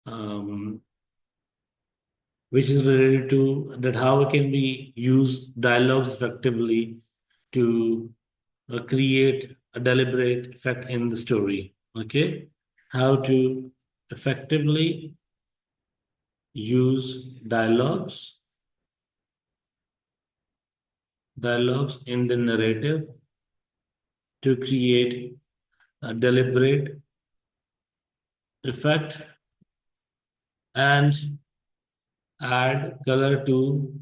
um, which is related to that how can we use dialogues effectively to create a deliberate effect in the story. Okay, how to effectively use dialogues in the narrative to create a deliberate effect and add color to,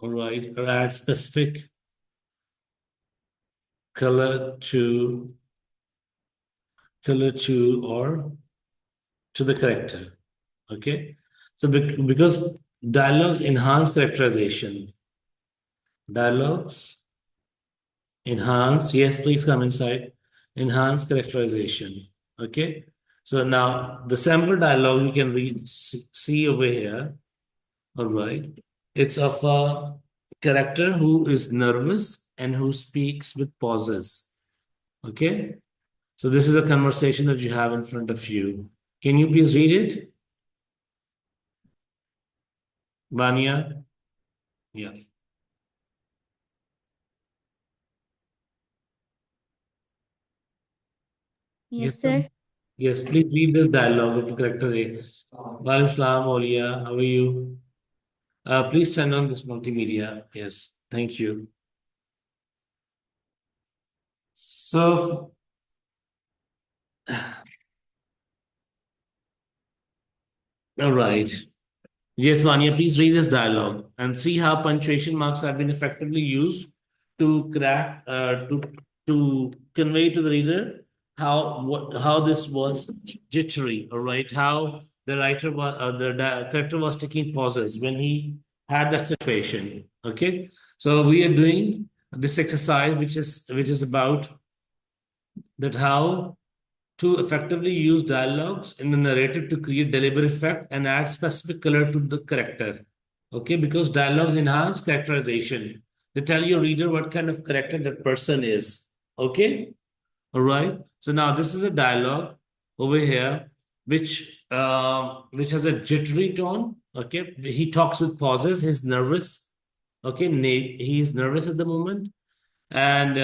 all right, or add specific color to or to the character. Okay, so because dialogues enhance characterization, dialogues enhance, yes, please come inside, enhance characterization. Okay, so now the sample dialogue you can read, see over here. All right, it's of a character who is nervous and who speaks with pauses. Okay, so this is a conversation that you have in front of you. Can you please read it, Vania? Yeah. Yes, Yes, sir. sir. Yes, please read this dialogue of character A. Walaikum Salam, Olia. How are you? Please turn on this multimedia. Yes, thank you. So, all right. Yes, Vanya, please read this dialogue and see how punctuation marks have been effectively used to crack, to convey to the reader how this was jittery. All right, how the writer was, character was taking pauses when he had that situation. Okay, so we are doing this exercise, which is about that how to effectively use dialogues in the narrative to create deliberate effect and add specific color to the character. Okay, because dialogues enhance characterization. They tell your reader what kind of character that person is. Okay, all right. So now this is a dialogue over here, which has a jittery tone. Okay, he talks with pauses. He's nervous. Okay, he is nervous at the moment, and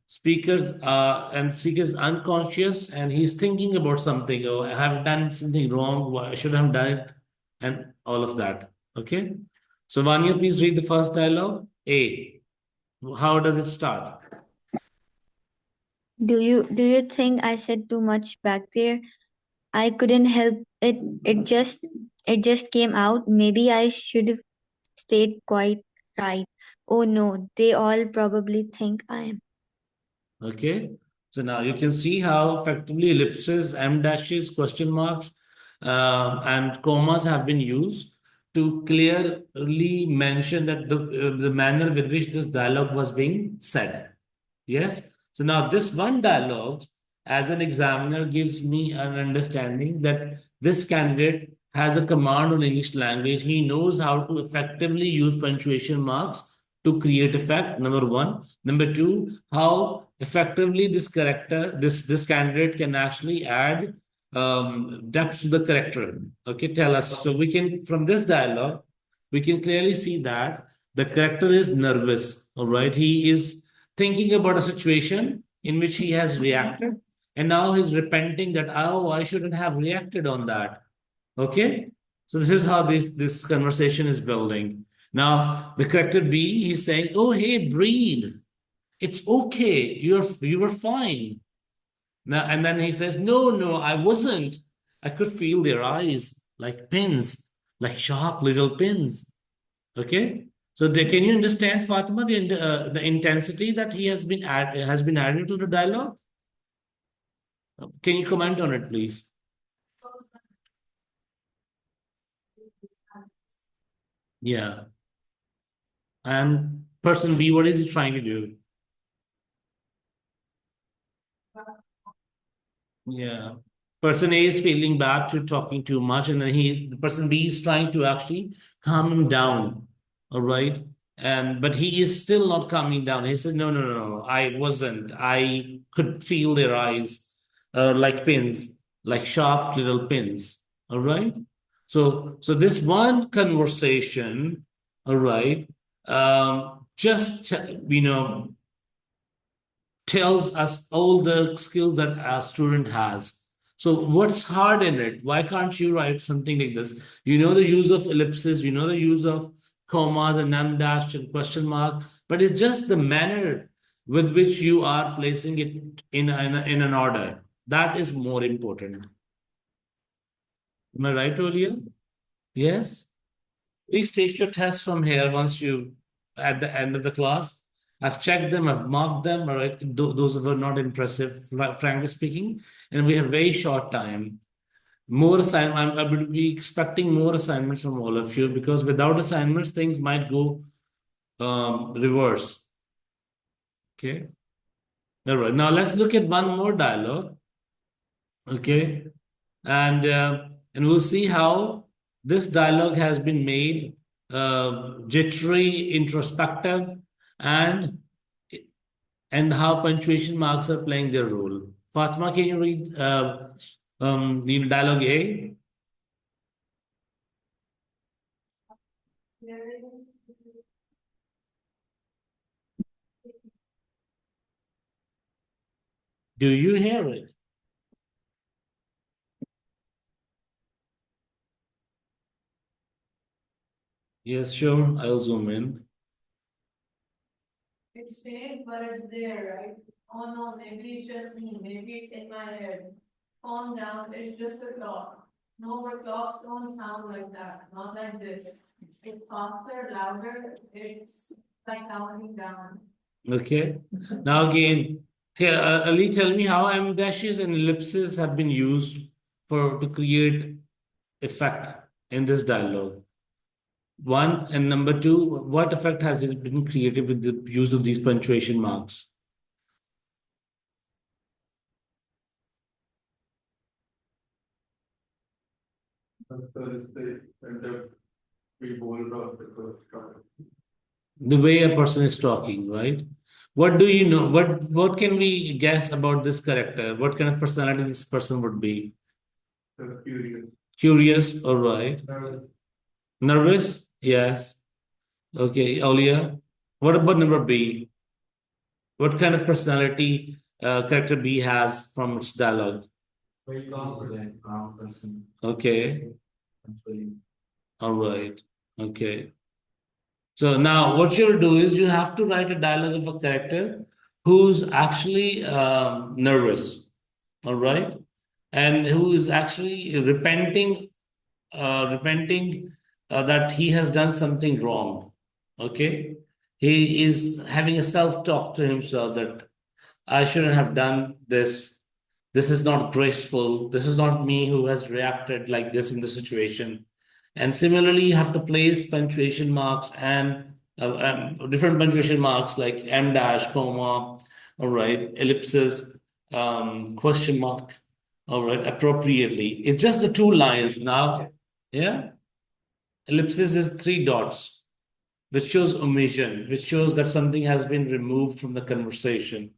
speakers unconscious, and he's thinking about something. Oh, I have done something wrong. Why I should have done it, and all of that. Okay, so Vanya, please read the first dialogue. A. How does it start? Do you think I said too much back there? I couldn't help it. It just came out. Maybe I should have stayed quite right. Oh no, they all probably think I am. Okay. So now you can see how effectively ellipses, em dashes, question marks, and commas have been used to clearly mention that the manner with which this dialogue was being said. Yes. So now this one dialogue, as an examiner, gives me an understanding that this candidate has a command on English language. He knows how to effectively use punctuation marks to create effect. Number one. Number two, how effectively this candidate can actually add depth to the character. Okay, tell us. So we can from this dialogue, we can clearly see that the character is nervous. All right, he is thinking about a situation in which he has reacted, and now he's repenting that, oh, I shouldn't have reacted on that. Okay, so this is how this conversation is building. Now the character B, he's saying, oh, hey, breathe, it's okay, you were fine. Now, and then he says, no, no, I wasn't. I could feel their eyes like pins, like sharp little pins. Okay, so can you understand, Fatima, the intensity that he has been added to the dialogue? Can you comment on it, please? Yeah. And person B, what is he trying to do? Yeah. Person A is feeling bad to talking too much, and then the person B is trying to actually calm him down. All right. And but he is still not calming down. He said, no, no, no, no, I wasn't. I could feel their eyes like pins, like sharp little pins. All right. So this one conversation, all right, just tells us all the skills that a student has. So what's hard in it? Why can't you write something like this? You know the use of ellipses, you know the use of commas and em dash and question mark, but it's just the manner with which you are placing it in an order. That is more important. Am I right, Olia? Yes? Please take your test from here once you at the end of the class. I've checked them, I've marked them. All right, those were not impressive, frankly speaking. And we have very short time. More assignment. I will be expecting more assignments from all of you because without assignments, things might go reverse. Okay. All right. Now let's look at one more dialogue. Okay. And we'll see how this dialogue has been made jittery, introspective, and and how punctuation marks are playing their role. Fatima, can you read the dialogue A? Do you hear it? Yes, sure. I'll zoom in. It's fake, but it's there, right? Oh no, maybe it's just me. Maybe it's in my head. Calm down, it's just a clock. No, but clocks don't sound like that. Not like this. It's faster, louder. It's like counting down. Okay. Now again, Ali, tell me how em dashes and ellipses have been used for to create effect in this dialogue. One and number two, what effect has it been created with the use of these punctuation marks? The way a person is talking, right? What do you know? What can we guess about this character? What kind of personality this person would be? Curious, all right. Nervous? Yes. Okay, Aulia. What about number B? What kind of personality character B has from its dialogue? Okay, all right. Okay. So now what you'll do is you have to write a dialogue of a character who's actually nervous, all right, and who is actually repenting that he has done something wrong. Okay, he is having a self-talk to himself that I shouldn't have done this. This is not graceful. This is not me who has reacted like this in the situation. And similarly, you have to place punctuation marks and different punctuation marks like em dash, comma, all right, ellipsis, question mark, all right, appropriately. It's just the two lines now. Yeah, ellipsis is three dots, which shows omission, which shows that something has been removed from the conversation.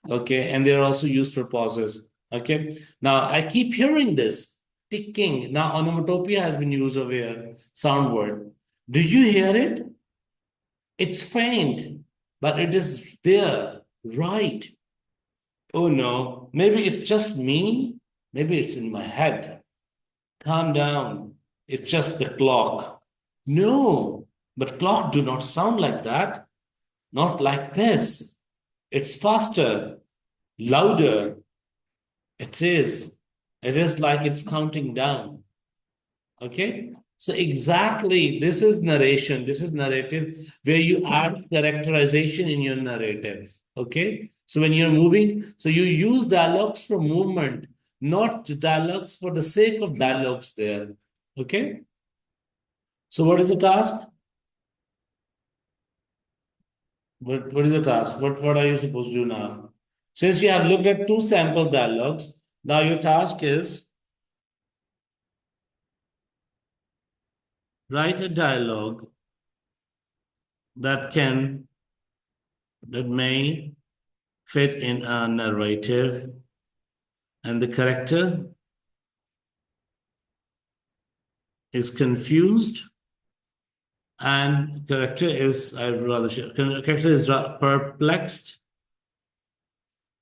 Okay, and they're also used for pauses. Okay, now I keep hearing this ticking. Now onomatopoeia has been used over here, sound word. Do you hear it? It's faint, but it is there, right? Oh no, maybe it's just me. Maybe it's in my head. Calm down. It's just the clock. No, but clock do not sound like that. Not like this. It's faster, louder. It is. It is like it's counting down. Okay. So exactly, this is narration. This is narrative where you add characterization in your narrative. Okay. So when you're moving, so you use dialogues for movement, not dialogues for the sake of dialogues there. Okay. So what is the task? What is the task? What are you supposed to do now? Since you have looked at two sample dialogues, now your task is write a dialogue that can that may fit in a narrative and the character is confused, and character is, I'd rather share, character is perplexed.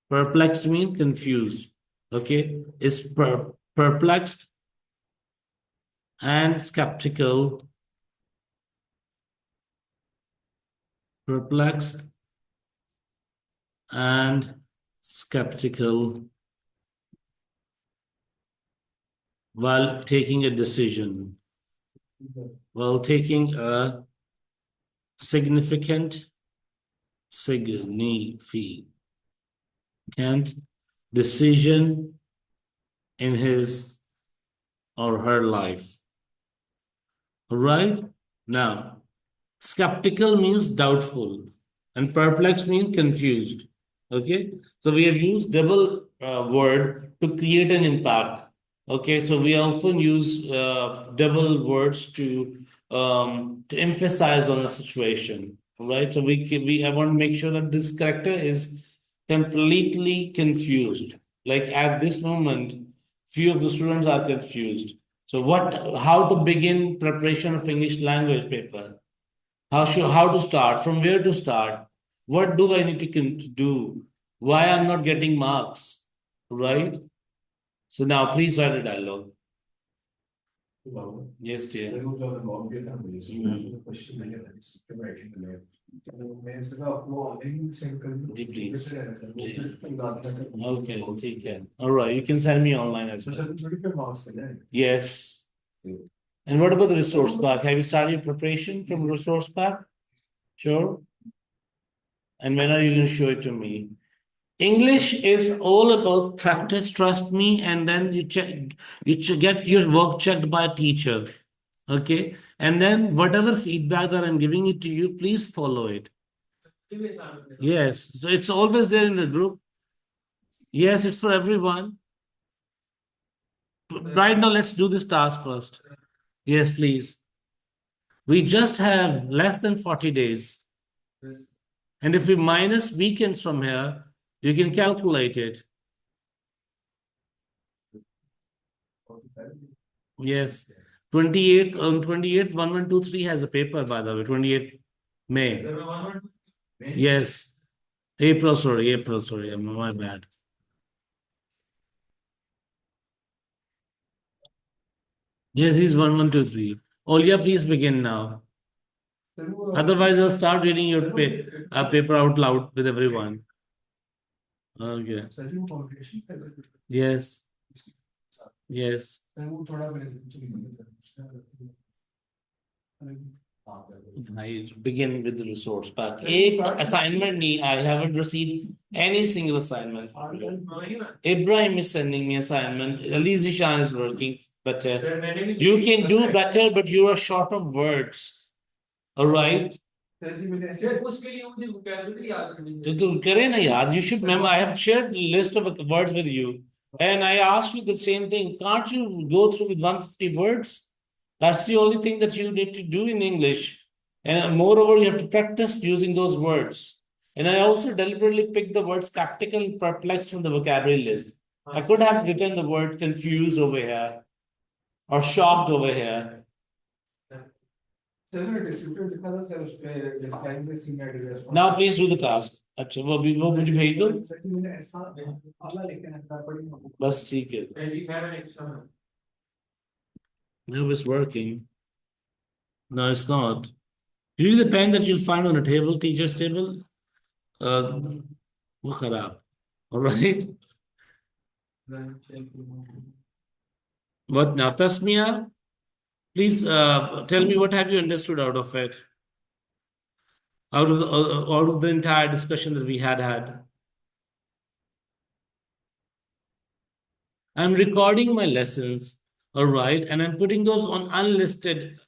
Perplexed means confused. Okay, is perplexed and skeptical. Perplexed and skeptical while taking a decision, while taking a significant decision in his or her life. All right? Now, skeptical means doubtful, and perplexed means confused. Okay? So we have used double word to create an impact. Okay, so we often use double words to emphasize on a situation, right? So I want to make sure that this character is completely confused. Like at this moment, few of the students are confused. So how to begin preparation of English language paper? How to start? From where to start? What do I need to do? Why I'm not getting marks? Right? So now please write a dialogue. Yes, dear. Ji please. Ji. Okay, ठीक है. All right, you can send me online as well. Yes. And what about the resource pack? Have you started preparation from resource pack? Sure. And when are you going to show it to me? English is all about practice, trust me, and then get your work checked by a teacher. Okay. And then whatever feedback that I'm giving it to you, please follow it. Yes. So it's always there in the group. Yes, it's for everyone. Right now, let's do this task first. Yes, please. We just have less than 40 days. And if we minus weekends from here, you can calculate it. Yes. 28th, on 28th, 1123 has a paper, by the way, 28th May. Yes. April, sorry, my bad. Yes, he's 1123. Olia, please begin now. Otherwise, I'll start reading your paper out loud with everyone. Okay. Yes. Yes. I begin with the resource pack. एक assignment नहीं, I haven't received any single assignment. Ibrahim is sending me assignment. Ali Zishan is working better. You can do better, but you are short of words. All right. तो करे ना याद. You should remember. I have shared the list of words with you, and I asked you the same thing. Can't you go through with 150 words? That's the only thing that you need to do in English. And moreover, you have to practice using those words. And I also deliberately picked the word skeptical and perplexed from the vocabulary list. I could have written the word confused over here or shocked over here. Now please do the task. अच्छा वो मुझे भेज दो. बस ठीक है. No, it's working. No, it's not. Usually the pen that you'll find on a table, teacher's table, वो खराब. All right. What now, Tasmia? Please tell me what have you understood out of it? Out of the entire discussion that we had. I'm recording my lessons, all right, and I'm putting those on unlisted,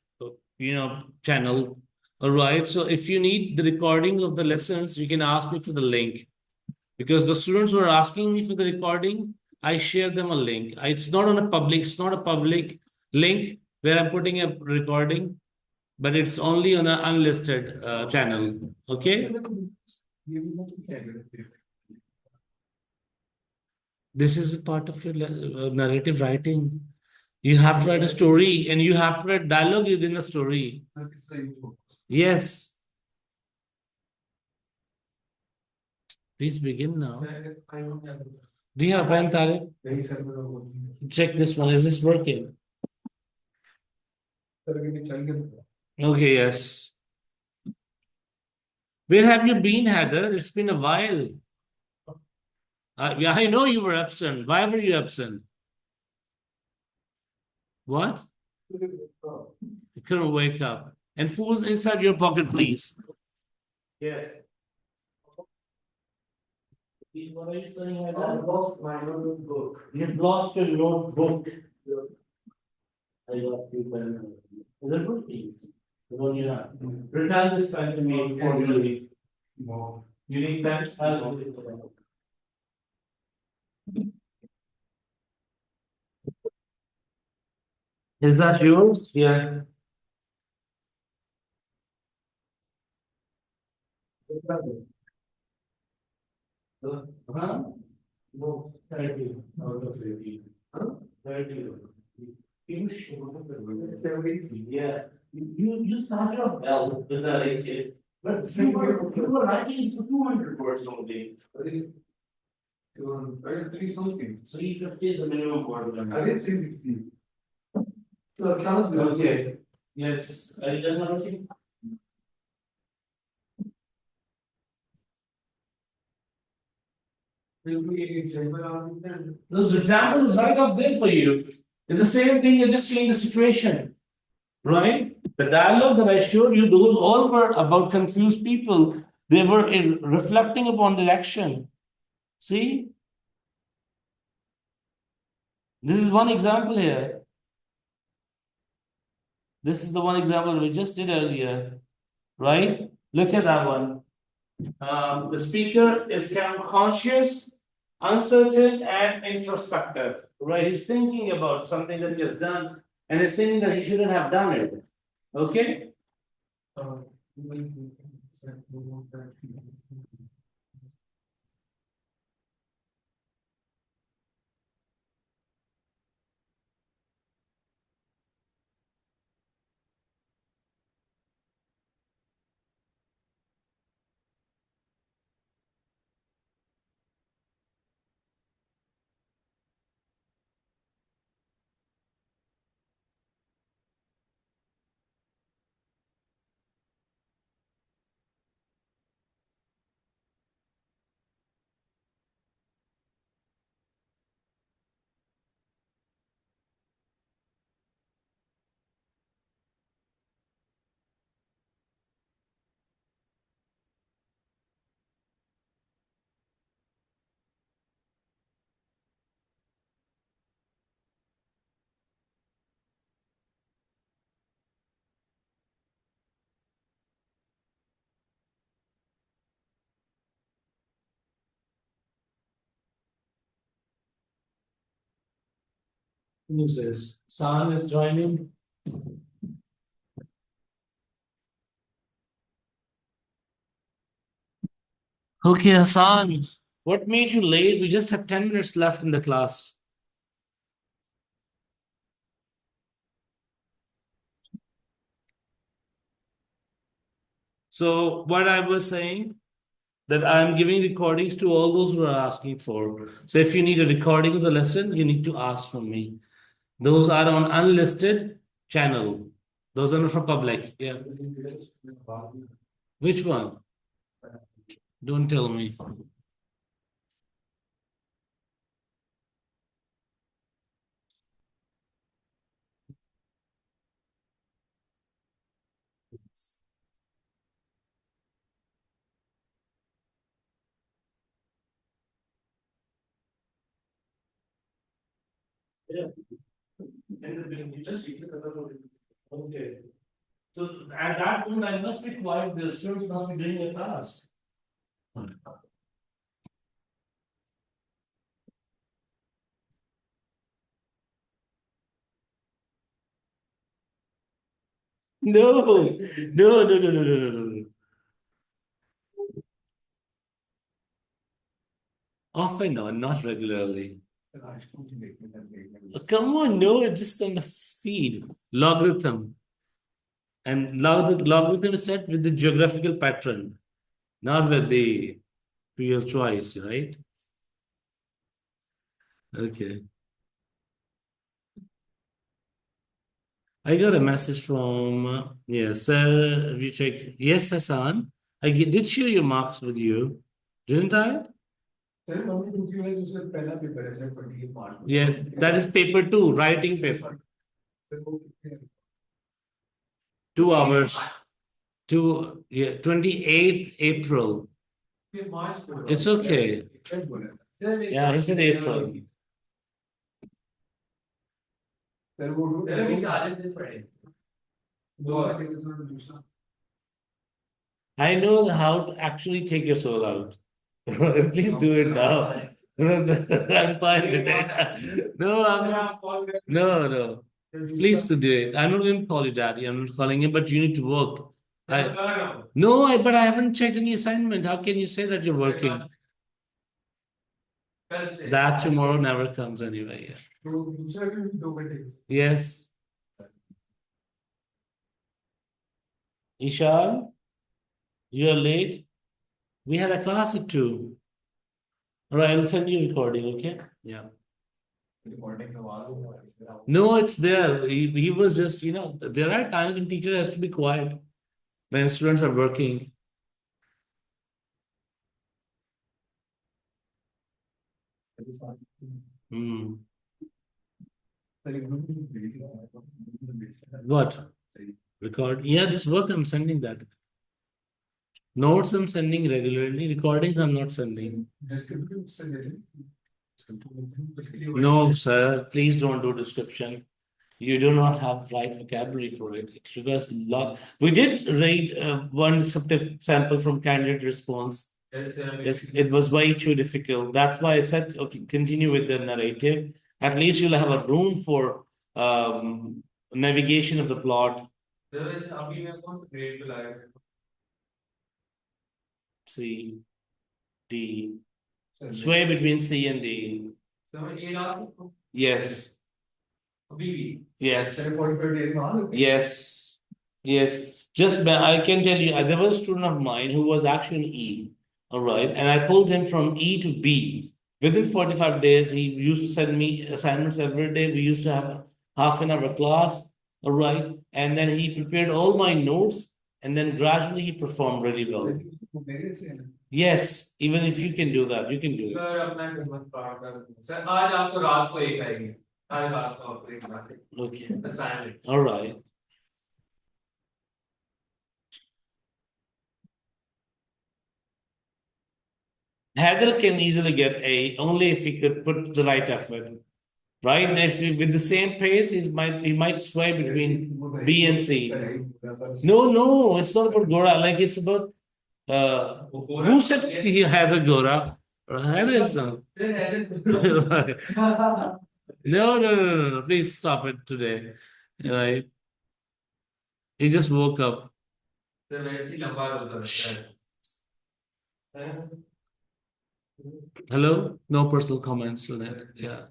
channel, all right. So if you need the recording of the lessons, you can ask me for the link, because the students who are asking me for the recording, I share them a link. It's not a public link where I'm putting a recording, but it's only on an unlisted channel. Okay. This is a part of your narrative writing. You have to write a story and you have to write dialogue within a story. Yes. Please begin now. Do you have a pen, Talib? Check this one. Is this working? Okay, yes. Where have you been, Heather? It's been a while. Yeah, I know you were absent. Why were you absent? What? You couldn't wake up. And food inside your pocket, please. Yes. What are you saying, Heather? I lost my notebook. You've lost your notebook. I got you pen. Is it working? The one you have. Return this pen to me before you leave. You need pen? I'll give it to you. Is that yours? Yeah. Huh? No, 30 out of 30. Huh? 30. You should yeah. You started off well with that age, but you were writing for 200 words only. I think 3 something. 350 is the minimum word limit. I did 360. Okay. Yes. Are you done writing? Those example is right up there for you. It's the same thing, you just change the situation, right? The dialogue that I showed you, those all were about confused people. They were reflecting upon their action. See? This is one example here. This is the one example we just did earlier, right? Look at that one. The speaker is kind of conscious, uncertain, and introspective, right? He's thinking about something that he has done and he's thinking that he shouldn't have done it. Okay? Who's this? San is joining. Okay, Hassan, what made you late? We just have 10 minutes left in the class. So, what I was saying, that I'm giving recordings to all those who are asking for. So, if you need a recording of the lesson, you need to ask from me. Those are on unlisted channel. Those are not for public. Yeah. Which one? Don't tell me. Yeah. Okay. So at that point, I must be quiet. The students must be doing a task. No, no, no, no, no, no, no, no. Often, no, not regularly. Come on, no, it's just on the feed. Logarithm. And logarithm is set with the geographical pattern, not with the real choice, right? Okay. I got a message from, yes, sir. Have you checked? Yes, Hassan. Did share your marks with you, didn't I? Yes, that is paper two, writing paper. 2 hours. Yeah, 28th April. It's okay. Yeah, he said April. I know how to actually take your soul out. Please do it now. I'm fine with it. No, I'm not. No, no. Please to do it. I'm not going to call you daddy. I'm not calling you, but you need to work. But I haven't checked any assignment. How can you say that you're working? That tomorrow never comes anyway. Yeah. Yes. Ishan, you're late. We had a class at 2. All right, I'll send you a recording, okay? Yeah. No, it's there. He was just, there are times when teacher has to be quiet when students are working. Hmm. What? Record? Yeah, this work I'm sending that. Notes I'm sending regularly. Recordings I'm not sending. No, sir. Please don't do description. You do not have right vocabulary for it. It requires a lot. We did read one descriptive sample from candidate response. Yes, it was way too difficult. That's why I said, okay, continue with the narrative. At least you'll have a room for navigation of the plot. C, D. Sway between C and D. Yes. Yes. Yes. Yes. I can tell you, there was a student of mine who was actually in E. All right. And I pulled him from E to B. Within 45 days, he used to send me assignments every day. We used to have half an hour class. All right. And then he prepared all my notes. And then gradually he performed really well. Yes. Even if you can do that, you can do it. Sir आज आपको रात को एक आएगी आज रात को आपको एक आएगी Okay. Assignment. All right. Heather can easily get A only if he could put the right effort. Right? If he, with the same pace, he might sway between B and C. No, it's not about Gora. Like it's about who said he Heather Gora? Heather is not. No. Please stop it today. Right? He just woke up. Shh. Hello? No personal comments on it. Yeah.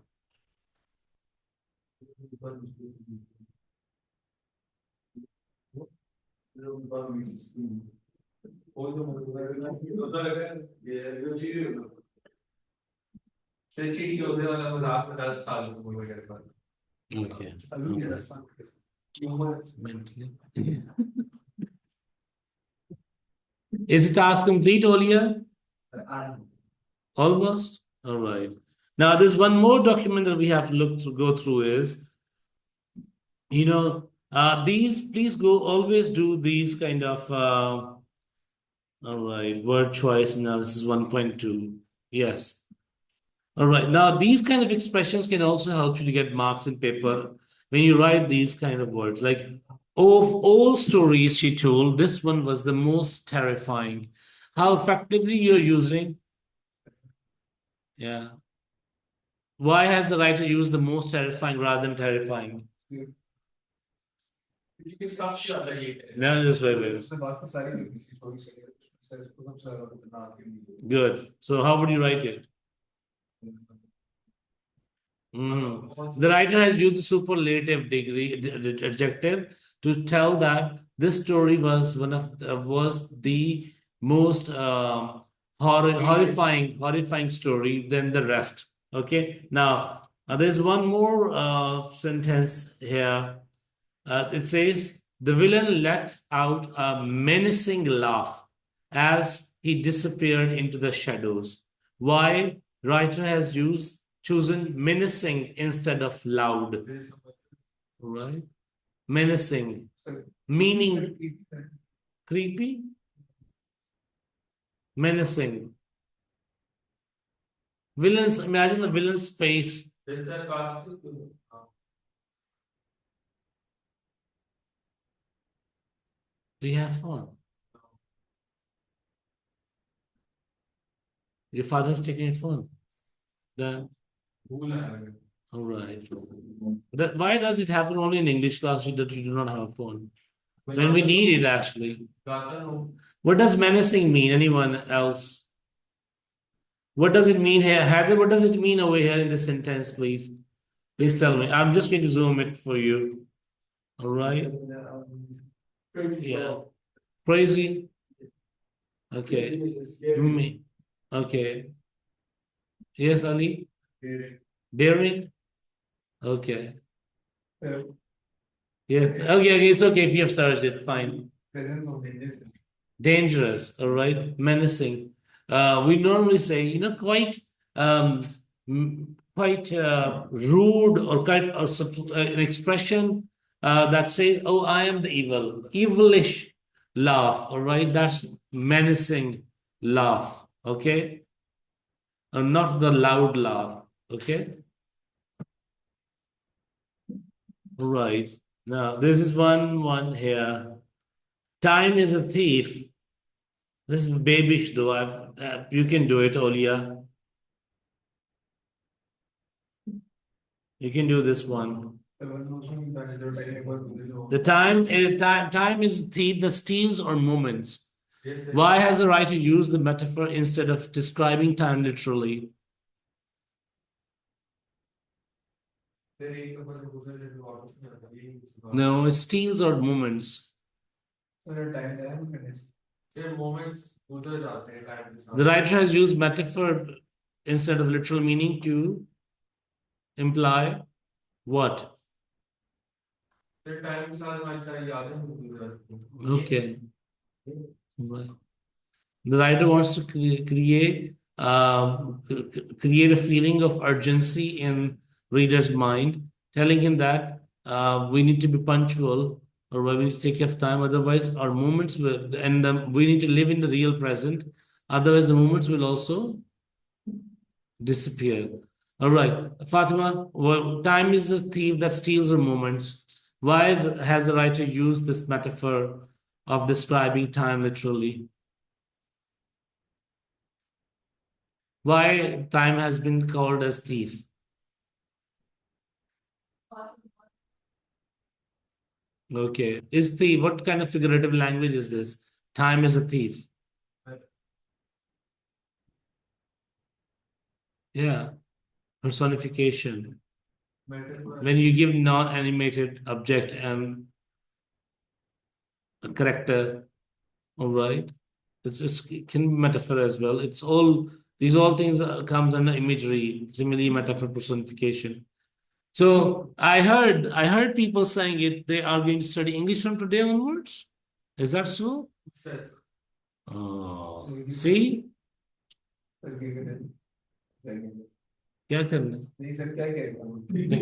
Okay. Mentally. Is the task complete, Olia? Almost? All right. Now, there's one more document that we have to go through is, please always do these kind of, all right, word choice analysis 1.2. Yes. All right. Now, these kind of expressions can also help you to get marks in paper when you write these kind of words. Like, of all stories she told, this one was the most terrifying. How effectively you're using. Yeah. Why has the writer used the most terrifying rather than terrifying? No, just wait. Good. So how would you write it? The writer has used the superlative adjective to tell that this story was the most horrifying story than the rest. Okay. Now, there's one more sentence here. It says the villain let out a menacing laugh as he disappeared into the shadows. Why writer has chosen menacing instead of loud, right? Menacing, meaning creepy, menacing. Villains, imagine the villain's face. Do you have fun? Your father's taking your phone. Then, all right. Why does it happen only in English class that you do not have a phone? When we need it, actually. What does menacing mean? Anyone else? What does it mean here? Heather, what does it mean over here in this sentence, please? Please tell me. I'm just going to zoom it for you. All right. Yeah. Crazy. Okay. Me. Okay. Yes, Ali? Daring? Okay. Yes. Okay, it's okay if you have searched it. Fine. Dangerous, all right, menacing. We normally say, quite quite rude or quite an expression that says, "Oh, I am the evil," evilish laugh. All right, that's menacing laugh. Okay, not the loud laugh. Okay, all right. Now this is one here. Time is a thief. This is babyish though. You can do it, Olia. You can do this one. The time is a thief that steals our moments. Why has the writer used the metaphor instead of describing time literally? No, it steals our moments. The writer has used metaphor instead of literal meaning to imply what? Okay. Right. The writer wants to create a feeling of urgency in reader's mind, telling him that we need to be punctual or we need to take care of time. Otherwise, our moments will, and we need to live in the real present. Otherwise, the moments will also disappear. All right, Fatima, well, time is the thief that steals our moments. Why has the writer used this metaphor of describing time literally? Why time has been called as thief? Okay. Is thief, what kind of figurative language is this? Time is a thief. Yeah. Personification. When you give non-animated object and a character, all right. It can be metaphor as well. These all things comes under imagery, simile, metaphor, personification. So I heard people saying it. They are going to study English from today onwards. Is that so? Oh, see, क्या करना मैं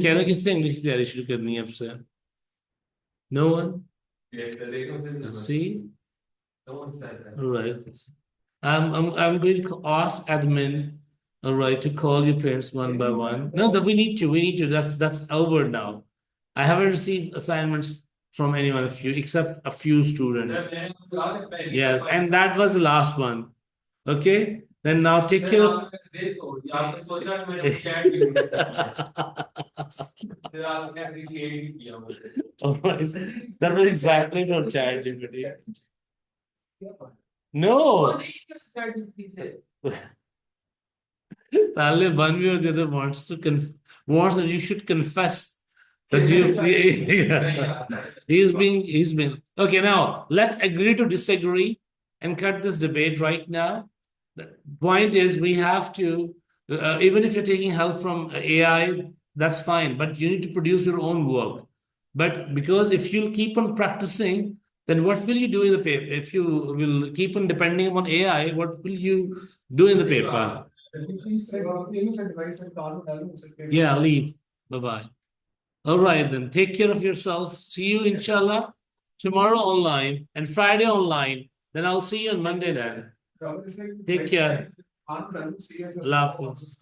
कह रहा किससे English की तैयारी शुरू करनी है आपसे No one? See? All right. I'm going to ask admin, all right, to call your parents one by one. No, that we need to. That's over now. I haven't received assignments from any one of you except a few students. Yes, and that was the last one. Okay, then now take care of. All right, that was exactly from ChatGPT. No. Talib, one way or the other wants to wants that you should confess that you. He's been okay. Now let's agree to disagree and cut this debate right now. The point is, we have to, even if you're taking help from AI, that's fine, but you need to produce your own work. But because if you'll keep on practicing, then what will you do in the paper? If you will keep on depending upon AI, what will you do in the paper? Yeah, leave. Bye bye. All right, then. Take care of yourself. See you, inshallah, tomorrow online and Friday online. Then I'll see you on Monday then. Take care. Allah Hafiz.